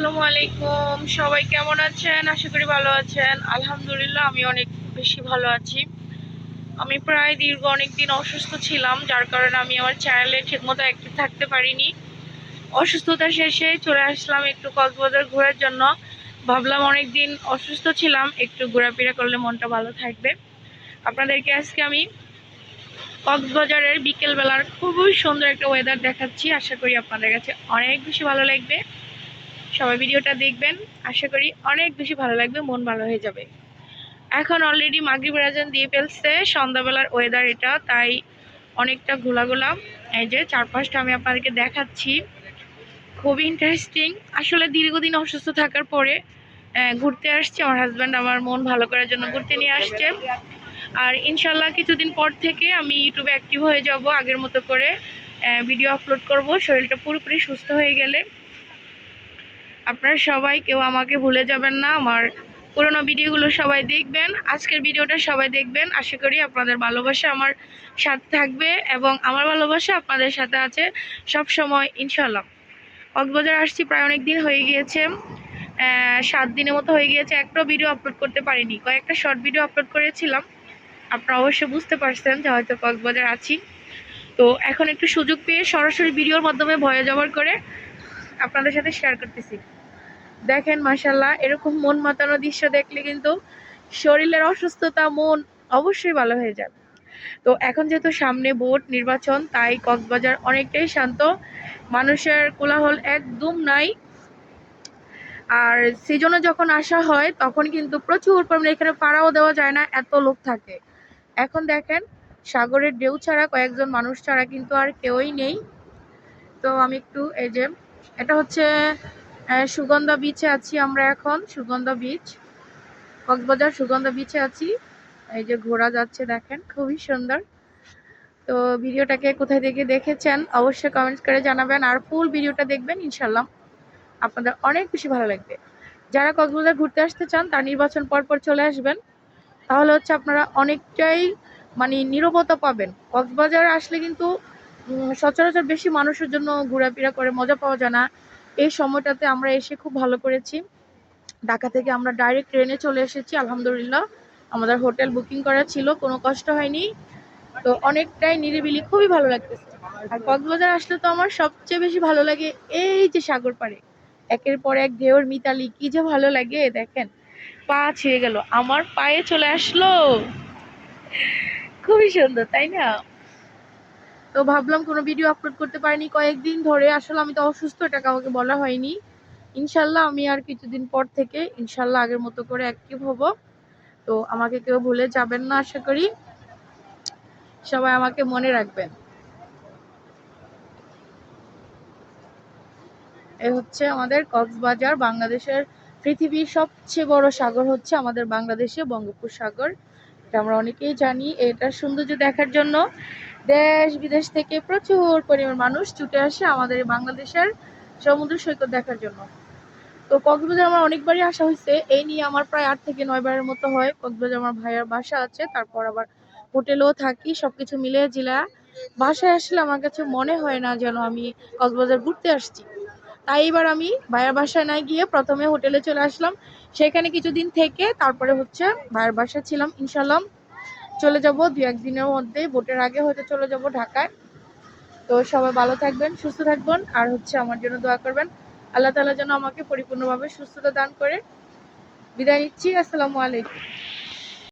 আসসালামু আলাইকুম। সবাই কেমন আছেন? আশা করি ভালো আছেন। আলহামদুলিল্লাহ আমি অনেক বেশি ভালো আছি। আমি প্রায় দীর্ঘ অনেকদিন অসুস্থ ছিলাম, যার কারণে আমি আমার চ্যানেলে ঠিকমতো অ্যাক্টিভ থাকতে পারিনি। অসুস্থতা শেষে চলে আসলাম একটু কক্সবাজার ঘোরার জন্য। ভাবলাম অনেকদিন অসুস্থ ছিলাম, একটু ঘোরাফেরা করলে মনটা ভালো থাকবে। আপনাদেরকে আজকে আমি কক্সবাজারের বিকেলবেলার খুবই সুন্দর একটা ওয়েদার দেখাচ্ছি। আশা করি আপনাদের কাছে অনেক বেশি ভালো লাগবে। সবাই ভিডিওটা দেখবেন, আশা করি অনেক বেশি ভালো লাগবে, মন ভালো হয়ে যাবে। এখন অলরেডি মাগরিবের আজান দিয়ে ফেলছে, সন্ধ্যাবেলার ওয়েদার এটা, তাই অনেকটা ঘোলাঘোলা। এই যে চারপাশটা আমি আপনাদেরকে দেখাচ্ছি, খুবই ইন্টারেস্টিং। আসলে দীর্ঘদিন অসুস্থ থাকার পরে ঘুরতে আসছি। আমার হাজব্যান্ড আমার মন ভালো করার জন্য ঘুরতে নিয়ে আসছে। আর ইনশাল্লাহ কিছুদিন পর থেকে আমি ইউটিউবে অ্যাক্টিভ হয়ে যাব, আগের মতো করে ভিডিও আপলোড করব, শরীরটা পুরোপুরি সুস্থ হয়ে গেলে। আপনারা সবাই কেউ আমাকে ভুলে যাবেন না, আমার পুরোনো ভিডিওগুলো সবাই দেখবেন, আজকের ভিডিওটা সবাই দেখবেন। আশা করি আপনাদের ভালোবাসা আমার সাথে থাকবে এবং আমার ভালোবাসা আপনাদের সাথে আছে সব সময় ইনশাল্লাহ। কক্সবাজার আসছি প্রায় অনেক দিন হয়ে গিয়েছে, 7 দিনের মতো হয়ে গিয়েছে। একটা ভিডিও আপলোড করতে পারিনি, কয়েকটা শর্ট ভিডিও আপলোড করেছিলাম। আপনারা অবশ্যই বুঝতে পারছেন যে হয়তো কক্সবাজার আছি। তো এখন একটু সুযোগ পেয়ে সরাসরি ভিডিওর মাধ্যমে ভয়েস ওভার করে আপনাদের সাথে শেয়ার করতেছি। দেখেন মাশাল্লাহ, এরকম মন মাতানো দৃশ্য দেখলে কিন্তু শরীরের অসুস্থতা মন অবশ্যই ভালো হয়ে যাবে। তো এখন যেহেতু সামনে ভোট নির্বাচন, তাই কক্সবাজার অনেকটাই শান্ত, মানুষের কোলাহল একদম নাই। আর সিজনে যখন আসা হয় তখন কিন্তু প্রচুর পরিমাণে, এখানে পাড়াও দেওয়া যায় না, এত লোক থাকে। এখন দেখেন সাগরের ঢেউ ছাড়া, কয়েকজন মানুষ ছাড়া কিন্তু আর কেউই নেই। তো আমি একটু, এই যে এটা হচ্ছে সুগন্ধা বিচে আছি আমরা এখন, সুগন্ধা বিচ, কক্সবাজার সুগন্ধা বিচে আছি। এই যে ঘোরা যাচ্ছে, দেখেন খুবই সুন্দর। তো ভিডিওটাকে কোথায় থেকে দেখেছেন অবশ্যই কমেন্টস করে জানাবেন, আর ফুল ভিডিওটা দেখবেন, ইনশাল্লাহ আপনাদের অনেক বেশি ভালো লাগবে। যারা কক্সবাজার ঘুরতে আসতে চান তার নির্বাচন পর চলে আসবেন, তাহলে হচ্ছে আপনারা অনেকটাই মানে নীরবতা পাবেন। কক্সবাজার আসলে কিন্তু সচরাচর বেশি মানুষের জন্য ঘোরাফেরা করে মজা পাওয়া যায় না। এই সময়টাতে আমরা এসে খুব ভালো করেছি। ঢাকা থেকে আমরা ডাইরেক্ট ট্রেনে চলে এসেছি, আলহামদুলিল্লাহ। আমাদের হোটেল বুকিং করা ছিল, কোনো কষ্ট হয়নি। তো অনেকটাই নিরিবিলি, খুবই ভালো লাগতেছে। আর কক্সবাজার আসলে তো আমার সবচেয়ে বেশি ভালো লাগে এই যে সাগর পাড়ে একের পর এক ঢেউর মিতালি, কি যে ভালো লাগে। দেখেন পা ছিঁড়ে গেল, আমার পায়ে চলে আসলো, খুবই সুন্দর তাই না? তো ভাবলাম কোনো ভিডিও আপলোড করতে পারিনি কয়েকদিন ধরে, আসলে আমি তো অসুস্থ, এটা কাউকে বলা হয়নি। ইনশাল্লাহ আমি আর কিছুদিন পর থেকে ইনশাল্লাহ আগের মতো করে অ্যাক্টিভ হব। তো আমাকে কেউ ভুলে যাবেন না, আশা করি সবাই আমাকে মনে রাখবেন। এ হচ্ছে আমাদের কক্সবাজার, বাংলাদেশের পৃথিবীর সবচেয়ে বড় সাগর হচ্ছে আমাদের বাংলাদেশে বঙ্গোপসাগর, এটা আমরা অনেকেই জানি। এটার সৌন্দর্য দেখার জন্য দেশ বিদেশ থেকে প্রচুর পরিমাণ মানুষ ছুটে আসে আমাদের বাংলাদেশের সমুদ্র সৈকত দেখার জন্য। তো কক্সবাজার আমার অনেকবারই আসা হয়েছে, এই নিয়ে আমার প্রায় 8 থেকে 9 বারের মতো হয়। কক্সবাজার আমার ভাইয়ের বাসা আছে, তারপর আবার হোটেলেও থাকি, সবকিছু মিলিয়ে জিলা বাসায় আসলে আমার কাছে মনে হয় না যেন আমি কক্সবাজার ঘুরতে আসছি। তাই এবার আমি ভাইয়ের বাসায় না গিয়ে প্রথমে হোটেলে চলে আসলাম, সেখানে কিছুদিন থেকে তারপরে হচ্ছে ভাইয়ের বাসায় ছিলাম। ইনশাল্লাহ চলে যাব 2-1 দিনের মধ্যে, ভোটের আগে হয়তো চলে যাব ঢাকায়। তো সবাই ভালো থাকবেন, সুস্থ থাকবেন, আর হচ্ছে আমার জন্য দোয়া করবেন। আল্লাহ তাআলা যেন আমাকে পরিপূর্ণভাবে সুস্থতা দান করে। বিদায় নিচ্ছি, আসসালামু আলাইকুম।